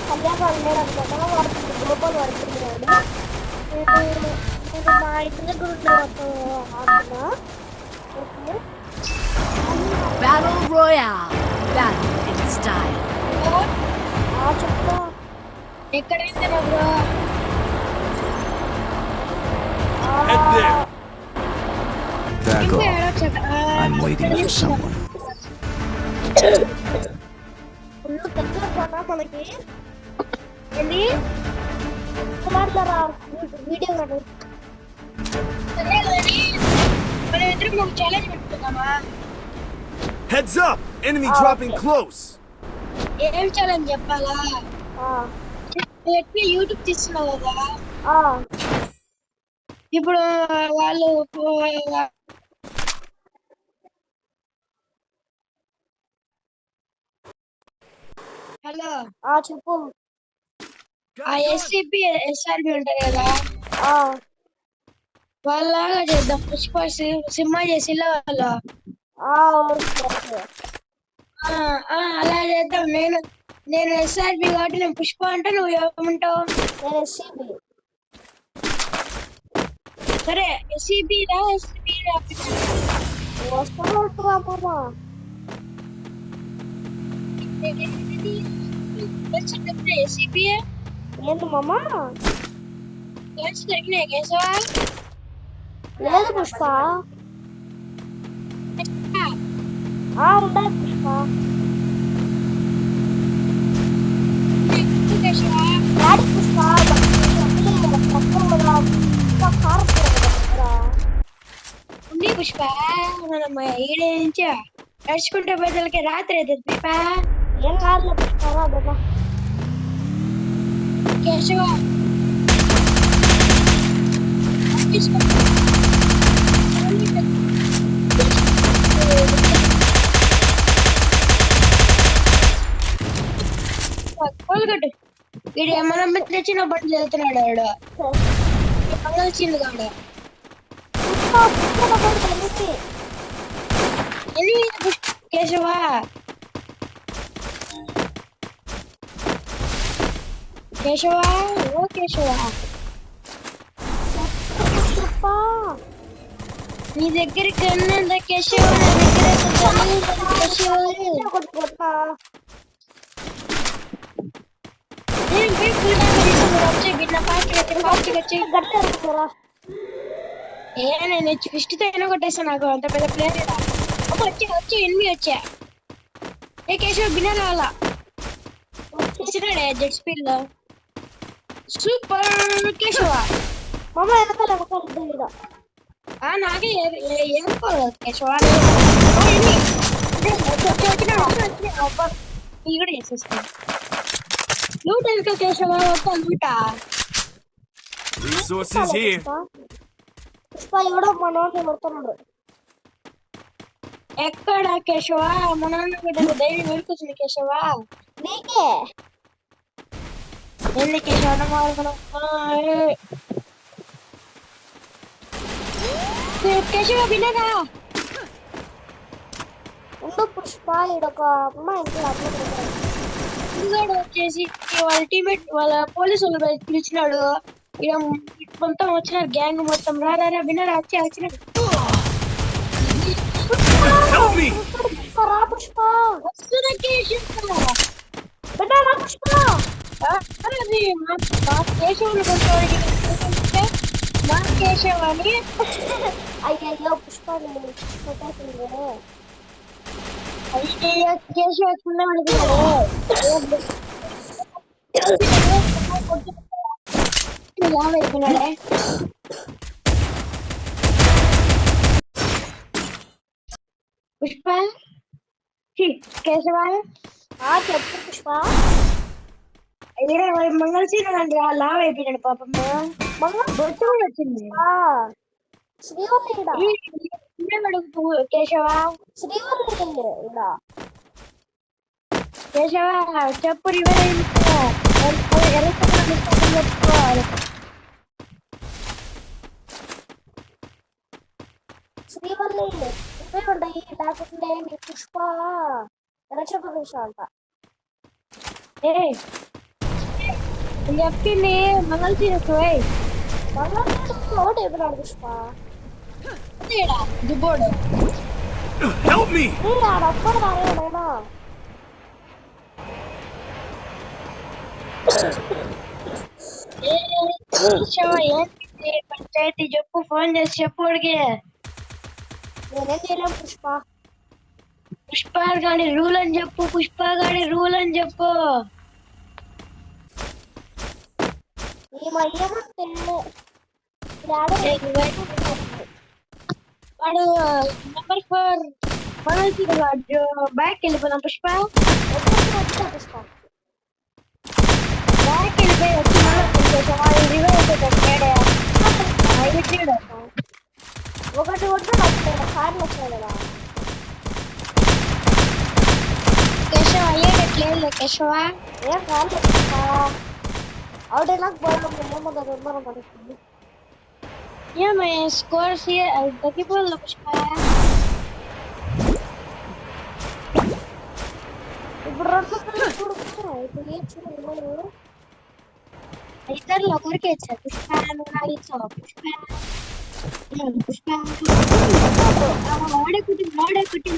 కళ్యాణ్ వాళ్ళు లేరు అనుకుంటా, వాడు గ్లోబల్ పడుతున్నాడు. నేను మా ఇంటి దగ్గర ఉండే వాడితో ఆడుతున్నా. Okay Battle Royale. Battle in style. చెప్తా. ఎక్కడైతే bro Head there. Back off. I'm waiting for someone. Full దగ్గర పోనా మనకి. ఏంది మాట్లాడరా వీడియో కాదు. మనం ఇద్దరం ఒక ఛాలెంజ్ పెట్టుకుందామా? Heads up! Enemy dropping close. ఏం ఛాలెంజ్ చెప్పాలా? ఎక్కువ యూట్యూబ్ తీస్తున్నావు కదా, ఇప్పుడు వాళ్ళు హలో చెప్పు. ఆ ఎస్సిపి ఎస్ఆర్బి ఉంటారు కదా, వాళ్ళలాగా చేద్దాం. పుష్ప సినిమా చేసి వాళ్ళు అలా చేద్దాం. నేను ఎస్ఆర్బి కాబట్టి నేను పుష్ప అంటే నువ్వు ఏమంటావు? సరే ఎస్సిబి రా, ఎస్సిబి రా. ఎస్సిబి ఏంటి మామా? దొరికినాయి కేశవా? లేదు పుష్ప. ఉండాలి పుష్ప. డాడీ పుష్ప ఉంది పుష్ప. మనం ఈడే నుంచి నడుచుకుంటే బయటలకి రాత్రి అవుతుంది పుష్ప. ఏం కాదు పుష్ప. బాబా కేశవ కోలుగట్టు. వీడు మనం తెచ్చిన బండి చదువుతున్నాడు. వాడు మంగళచింది కాడు. కేశవా కేశవా ఓ కేశవా, నీ దగ్గరికి అన్నంత కేశవ, నా దగ్గర కేశవ. నేను ఫిస్ట్ తో అయినా కొట్టేస్తా. నాకు అంత పెద్ద ప్లేయర్ వచ్చి ఎనిమిది వచ్చా. ఏ కేశవ బిన్నర్ రావాలా? వచ్చినాడే జెట్ స్పీడ్ లో. సూపర్ కేశవ. నాకే ఏమనుకోలేదు కేశవ. ఇది కూడా చేసేస్తాను. లూట్ ఎందుకు కేశవ? మొత్తం లూటా? Resources here. పుష్ప ఎవడో మనోడిని కొడుతున్నాడు. ఎక్కడ కేశవ? మన ధైర్యం వెళ్ళుకొచ్చింది కేశవ. నీకే ఎన్ని కేశవ? కేశవ వినరా? ఉండు పుష్ప. ఈడొక అమ్మాయి ఇంకోటి వచ్చేసి వాళ్ళ టీమేట్ వాళ్ళ పోలీసు వాళ్ళు పిలిచినాడు. ఇక మొత్తం వచ్చినారు గ్యాంగ్ మొత్తం. రారా వినరా? వచ్చినాడు. పుష్ప వస్తున్నా కేశవ. పుష్ప కేశవులు కొంచెం మా కేశవ్ అని. అయ్యో పుష్ప కేశవ అయిపోయినాడే. పుష్ప కేశవ చెప్పు పుష్ప. మంగళసీనండి లావ్ అయిపోయినాడు పాపం. బొట్టు కూడా వచ్చింది. కేశవ కేశవ చెప్పు. శ్రీవల్లి ఇవే ఉంటాయి. లేకుంటే మీ పుష్ప ఎరచప్రదేశ్ అంట. నేను చెప్పింది మంగళసూత్రం పోయి లోడ్ ఎదురాడు పుష్ప దుబ్బోడు Help me! ఆడొక్కడు రాలేడైనా ఏంటి పంచాయతీ చెప్పు ఫోన్ చేసి చెప్పు వాడికి నేనేం చేయలేం పుష్ప పుష్ప గాడి రూల్ అని చెప్పు పుష్ప గాడి రూల్ అని చెప్పు ఏమంటే వాడు నెంబర్ 4 మంగళసూత్రం వాడు బ్యాక్ వెళ్ళిపోదాం పుష్ప పుష్ప బ్యాక్ వెళ్ళిపోయి వచ్చి మళ్ళీ రివైవ్ అయిపోతాడు ఒకటి వద్దు నాకు కార్లు వచ్చాయి కదా కేశవ అయ్యేటట్లేదు కేశవ ఏం కాదు అవుటే నాకు పోవడం ఏమన్నా నిర్మాణం పడుతుంది ఏమై స్కోర్స్ తగ్గిపోదు పుష్ప ఇప్పుడు రెండు పిల్లలు చూడు ఇప్పుడు ఏం చూడలేదు ఇద్దరులో ఒకరికే ఇచ్చారు పుష్ప నువ్వు నాకు ఇచ్చావు Pushpa Pushpa వాడేకుట్టి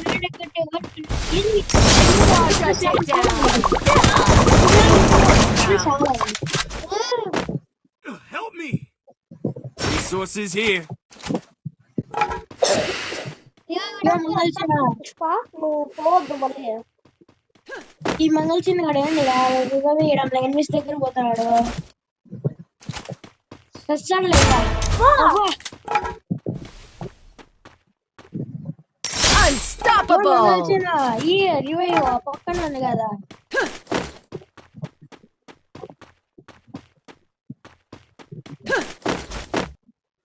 Help me! Resources here. Pushpa నువ్వు పోవద్దు మళ్ళీ ఈ మంగళచిన్న గడ వేయడం ఎనిమిది దగ్గర పోతాడు సత్సాలు లేదా Unstoppable! మంగళచిన ఈ రివైవ్ పక్కన ఉంది కదా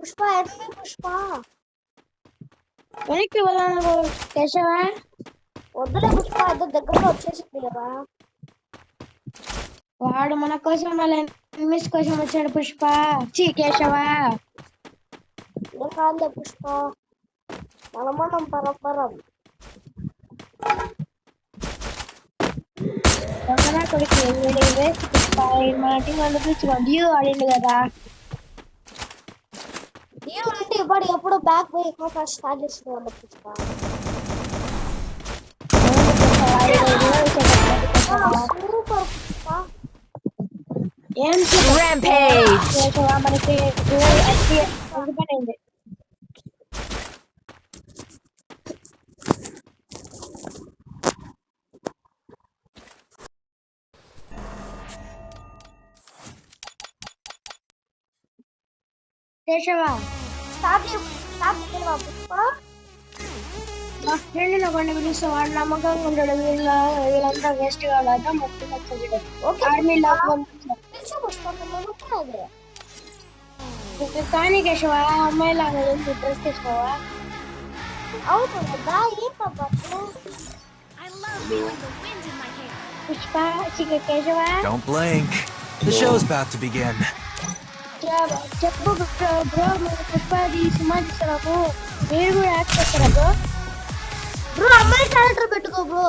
పుష్ప ఎన్ని పుష్ప వెనక్కి వెళ్ళాను కేశవ వద్దులే పుష్ప ఇద్దరు దగ్గరలో వచ్చేసింది కదా వాడు మన కోసం మళ్ళీ ఎనిమిస్ కోసం వచ్చాడు పుష్ప చీ కేశవ ఏం కాదులే పుష్ప మనం పరపరం దొంగనా కొడుకు వేస్ట్ పుష్ప మన టీం వాళ్ళు పిలిచి డ్యూ ఆడిండు కదా ఏమంటే ఇప్పుడు ఎప్పుడు బ్యాక్ పోయి ఎక్కువ ఫస్ట్ స్టార్ట్ చేస్తున్నాడు పుష్ప సూపర్ పుష్ప ఏం Rampage! కేశవ మనకి పడింది కేశవ స్టార్ట్ చేయవా పుష్ప మా ఫ్రెండ్ కొన్ని పిలుస్తే వాడు నమ్మకంగా ఉంటాడు వీళ్ళంతా వేస్ట్ కావాలంటే మొత్తం ఓకే ఆర్మీలో పిలిచి పుష్ప నమ్మకం కానీ కేశవ అమ్మాయిలాగా డ్రెస్ తీసుకోవా అవుతుంది దా ఏం పాపం I love feeling the wind in my hair. Pushpa Keshava Don't blink. The show's about to begin. చెప్పు బ్రో పుష్ప సినిమా తీస్తున్నారు మీరు కూడా యాక్ట్ చేస్తారా బ్రో బ్రో అమ్మాయి క్యారెక్టర్ పెట్టుకో బ్రో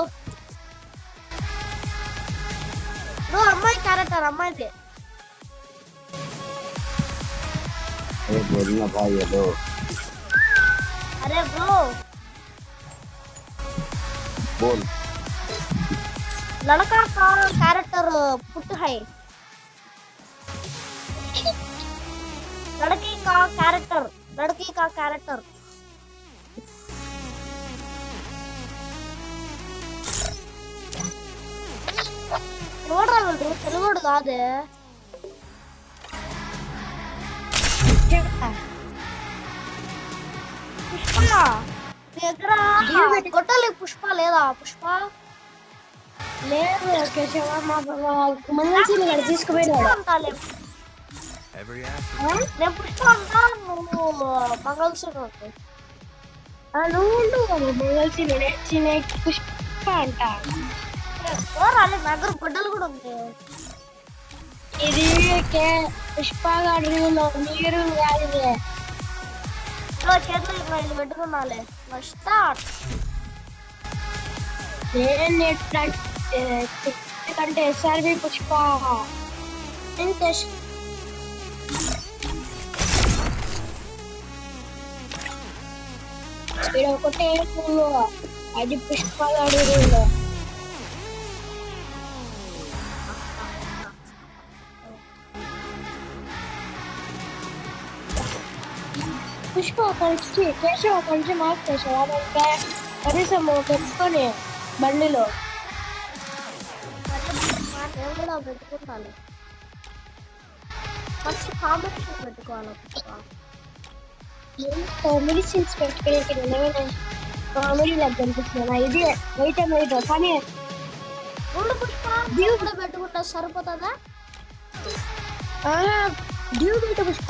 అమ్మాయి క్యారెక్టర్ అమ్మాయిదే अरे ब्रो बोल लड़का का कैरेक्टर पुट है लड़की का कैरेक्टर ನೋಡ್ರ తెలుగుడు కాదే పుష్ప దగ్గర గొట్టలి పుష్ప లేదా పుష్ప లేదు కేశవ మా మంగళసూత్రం గారు తీసుకుపోయాడు Every after. నేను పుష్ప అంటా నువ్వు మంగళసూత్రం నువ్వు ఉండు మంగళసూత్రం పుష్ప అంట రాలేదు నా దగ్గర గొడ్డలు కూడా ఉంది ఇది పుష్ప గారి మీరు కాదు ఇది చేతులు ఇంకా ఇది పెట్టుకున్నాలే స్టార్ట్ కంటే ఎస్ఆర్బి పుష్ప ఇక్కడ ఒకటే రూలు, అది పుష్పగాడి రూలు. పుష్ప కలిసి కేశవ కలిసి మార్క్ చేసావు అదంటే కనీసం పెట్టుకొని బండిలో. నేను కూడా పెట్టుకుంటాను. ఫస్ట్ కాంపిటీషన్ పెట్టుకోవాలి. మెడిసిన్స్ పెట్టుకునే కామెడీ లాగా కనిపిస్తున్నాను. ఇది బయట కానీ రెండు పుష్ప డ్యూ కూడా పెట్టుకుంటా సరిపోతుందా? డ్యూ పెట్టు పుష్ప,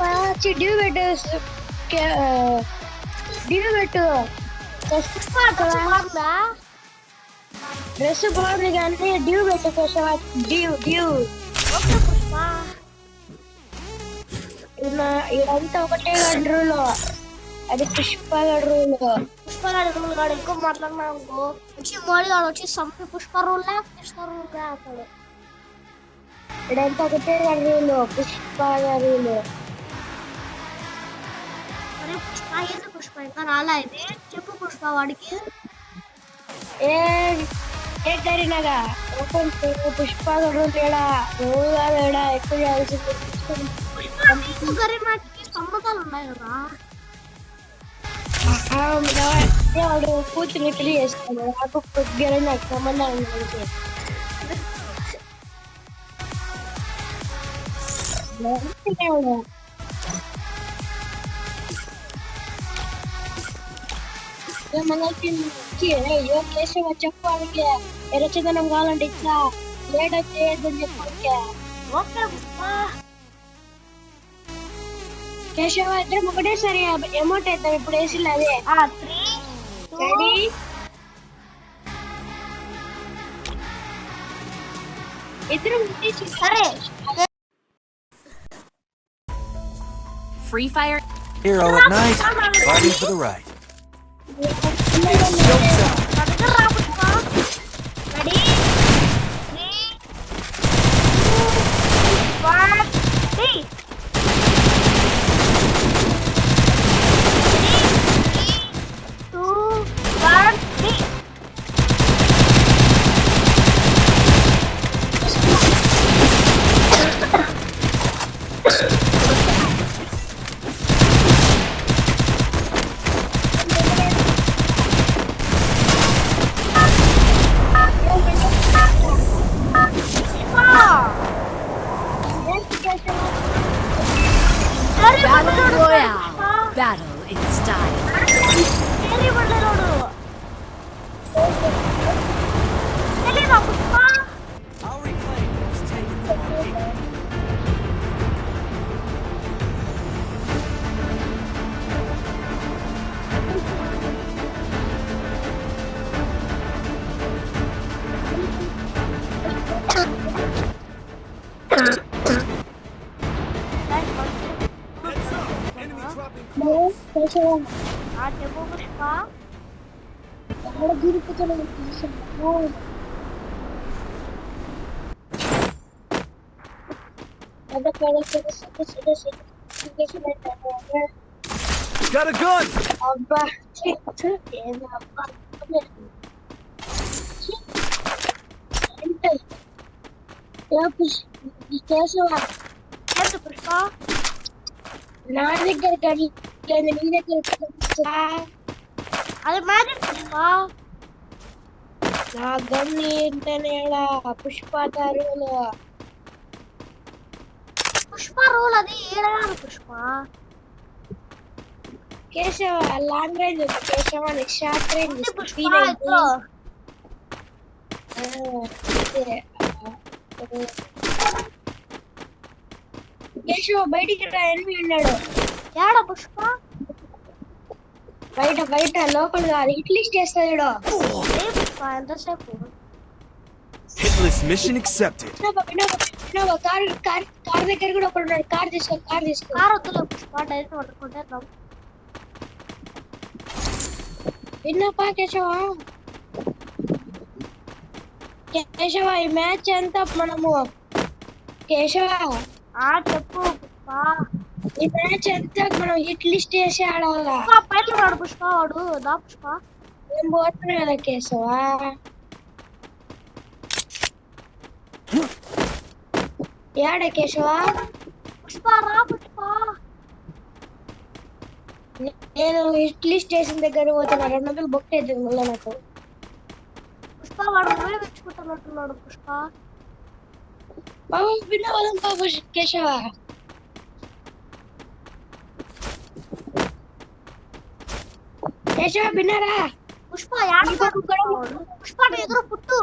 డ్యూ పెట్టు పుష్ప బాగుందా? డ్రెస్ బాగుంది కానీ డ్యూ పెట్టు కేశవ. Due okay Pushpa. ఇదంతా ఒకటే గంటలో, అది పుష్ప గంటలో. పుష్పగాడి రూల్ గాడు ఎక్కువ మాట్లాడినా అనుకో వచ్చి మోడీ గాడు వచ్చి సంపి పుష్ప రూల్ అసలు. ఇదంతా ఒకటే గంటలో పుష్ప గంటలో. అరే పుష్ప ఏంది పుష్ప ఇంకా రాలా? ఇది చెప్పు పుష్ప వాడికి. ఏ కరీనాగా పుష్ప గంటేడా నువ్వు కాదేడా ఎక్కువ చేయాల్సింది. నీకు గరీనాకి సంబంధాలు ఉన్నాయి కదా? వాడు కూతుర్ని పెళ్లి చేస్తాడు, నాకు కొద్దిగా నాకు సంబంధాలు ఉన్నాయి. కేశవ చెప్పాలికే ఎరచదనం కావాలంటే ఇట్లా లేట్ చేయొద్దని చెప్పాలికే. ఓకే పుష్ప. కేశవ ఇద్దరం ఒకటేసారి అమౌంట్ వేద్దాం ఇప్పుడు వేసిల్లు అదే. 3, 2 రెడీ? ఇద్దరం సరే. Free Fire. Hero at night, fighting for the right. నా దగ్గర రా Pushpa. Ready 3, 2 1 3. 2 1 3. Battle Royale. Battle in style. Our reclaim was taken from our people. Heads up! Enemy dropping close. Keshava చెప్పు పుష్ప. ఎక్కడ గిరిపోతున్నావు కేశవ? Got a gun! అబ్బా కేశవ ఏంటి పుష్ప? నా దగ్గర కానీ నీ దగ్గర అది మ్యాజిక్ పుష్ప. నా గన్ని ఏంటనే పుష్పతారులు పుష్ప రూల్ అది ఏడాది Pushpa. Keshava long range Keshava short range ఉంది పుష్ప స్పీడ్ ఇదిగో. కేశవ బయటికి రా, ఎనిమి ఉన్నాడు ఏడా పుష్ప? బయట బయట లోపల కాదు ఇట్లీస్ట్ చేస్తాడు. ఏ పుష్ప ఎంతసేపు? Hitless mission accepted. కార్ దగ్గర కూడా ఒకడు ఉన్నాడు. కార్ తీసుకో కార్ వద్దులే పుష్ప, డైరెక్ట్ పట్టుకుంటే విన్నప్పా కేశవ. కేశవ ఈ మ్యాచ్ అంతా మనము కేశవ చెప్పు పుష్ప. ఈ మ్యాచ్ ఎంత మనం హిట్ లిస్ట్ వేసి ఆడాలా. పుష్ప పైన రాడు పుష్ప వాడు. దా పుష్ప. నేను పోతున్నా కదా కేశవా. ఏడ కేశవా. పుష్ప రా పుష్ప. నేను హిట్ లిస్ట్ వేసిన దగ్గర పోతున్నా. 200 బొక్క అవుతుంది మళ్ళీ నాకు. పుష్ప వాడు నువ్వే తెచ్చుకుంటున్నట్టున్నాడు పుష్ప. బాబు వినవలం బాబు కేశవా. కేశవ విన్నారా. పుష్ప యాడ పుష్ప ఎదురు పుట్టు.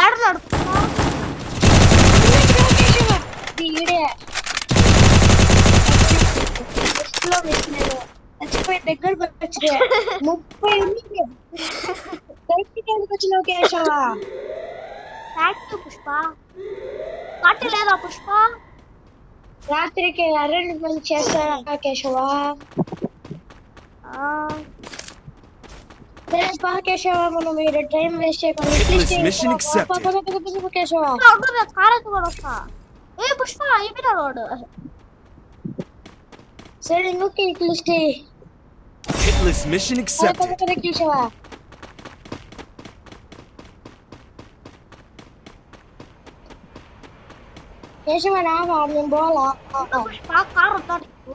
ఏడన్నాడు పుష్ప. చచ్చిపోయి దగ్గరకు వచ్చిన 30 వచ్చినావు Keshava. Thank you Pushpa. Party లేదా పుష్ప. రాత్రికి అరేంజ్మెంట్ చేస్తారా కేశవ. కేశవ మనం మీరు టైం వేస్ట్ Mission accepted. చేయకుండా కేశవ. కారెత్తు కూడా వస్తా. ఏ పుష్ప అయిపోయినాడు వాడు. సరే ఇంకొక hit list Hitless mission accepted. Keshava. Keshava రావా నేను పోలా. పుష్ప కారు వద్దా నీకు.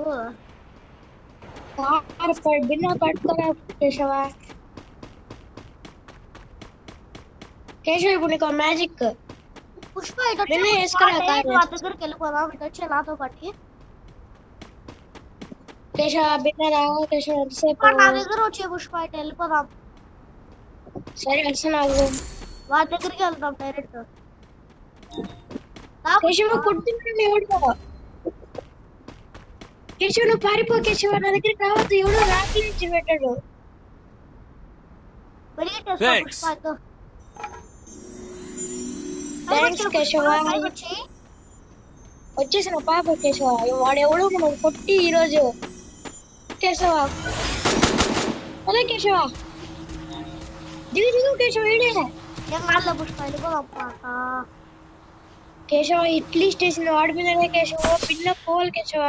బిన్నా పట్టుకోరా కేశవ. కేశవ ఇప్పుడు నీకు మ్యాజిక్. పుష్ప ఇటు నిన్నే వేసుకురా కారు. నా దగ్గరికి వెళ్ళిపోదాం. ఇటు వచ్చి నాతో పాటి. కేశవ బిన్నా రావా కేశవ. ఎంతసేపు నా దగ్గర వచ్చే పుష్ప ఇటు వెళ్ళిపోదాం. సరే వస్తున్నావు. వాడి దగ్గరికి వెళ్దాం డైరెక్ట్. కేశవ కొడుతున్నాడు ఎవడో. కేశవ నువ్వు పారిపో కేశవ. నా దగ్గరికి రావద్దు. ఎవడో రాత్రి నుంచి పెట్టాడు. Thanks. థ్యాంక్స్ కేశవ. వచ్చేసిన పాప కేశవ. వాడెవడో మనం కొట్టి ఈరోజు. కేశవ అదే కేశవ. దిగు దిగు కేశవ. ఏడే పుష్ప వెళ్ళిపోదాం. కేశవ ఇడ్లీ స్టేషన్ వాడి మీదనే కేశవ. పిన్న పోవాలి కేశవ.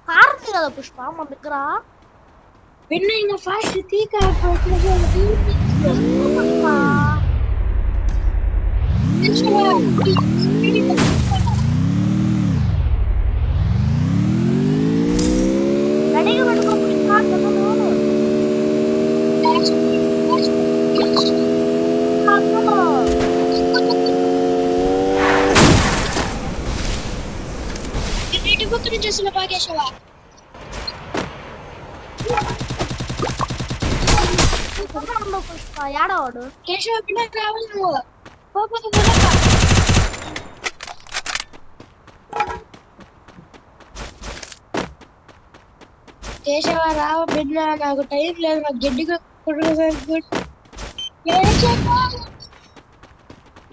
కారు ఉంది కదా పుష్ప మన దగ్గర. పిన్న ఇంకా ఫాస్ట్ తీక. రెడీగా పెట్టుకో పుష్ప. పక్కన చేసిన కేశవ. పుష్ప ఏడవాడు. కేశవ పిల్ల రావాలి నువ్వు. కేశవ రావ బిడ్డ. నాకు టైం లేదు. నాకు గడ్డిగా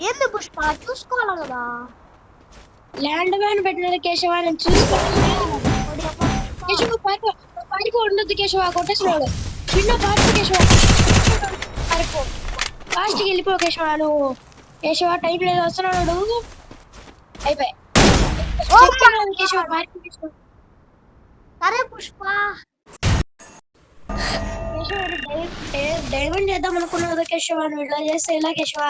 ఏంది పుష్ప చూసుకోవాలి కదా. ల్యాండ్ మ్యాన్ పెట్టిన కేశవ. నేను చూసుకోవాలి. కేశవ పారిపో ఉండొద్దు కేశవ. కొట్టేసినాడు. చిన్న పారిపో కేశవ. పారిపో ఫాస్ట్కి వెళ్ళిపో కేశవ. నువ్వు కేశవ టైం లేదు. వస్తున్నాడు. అయిపోయి కేశవ. పారిపో కేశవ. సరే పుష్ప. డైమండ్ చేద్దాం అనుకున్నావు కదా కేశవ. నువ్వు ఇలా చేస్తే ఎలా కేశవ.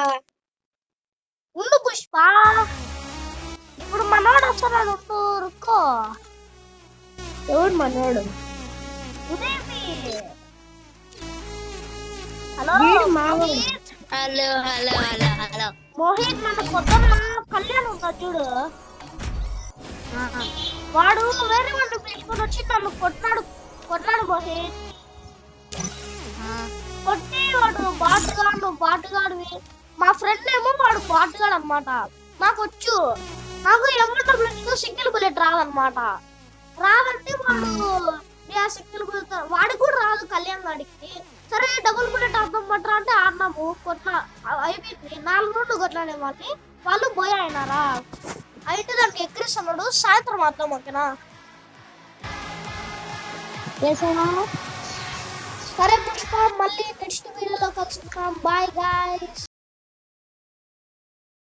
ఉండు పుష్ప. ఇప్పుడు మనోడు వస్తున్నాడు. రుక్కో. ఎవరు మనోడు. ఉదయమి. హలో వీడు మావాడు. Hello hello hello hello. Mohit మన పొద్దున కళ్యాణ్ ఉంటాడు చూడు. వాడు వేరే వాడిని పిలుచుకొని వచ్చి నన్ను కొట్టాడు మోహిత్. కొట్టి వాడు బాటుగాడు. మా ఫ్రెండ్ ఏమో వాడు బాటుగాడు అనమాట. నాకు ఎవరితో సింగిల్ బుల్లెట్ రాదనమాట. రాదంటే వాడు సింగిల్ బుల్లెట్ వాడికి కూడా రాదు కళ్యాణ్ గాడికి. సరే డబుల్ బుల్లెట్ అర్థం పట్టరా అంటే ఆడినాము. అయిపోయింది. 4 రౌండ్లు కొట్లాడే వాళ్ళు పోయాయినారా. అయితే దానికి ఎక్కిరిస్తున్నాడు. సాయంత్రం మాత్రం ఓకేనా. సరే పుష్ప మళ్ళీ నెక్స్ట్ వీడియోలో కలుసుకుంటాం. Bye guys.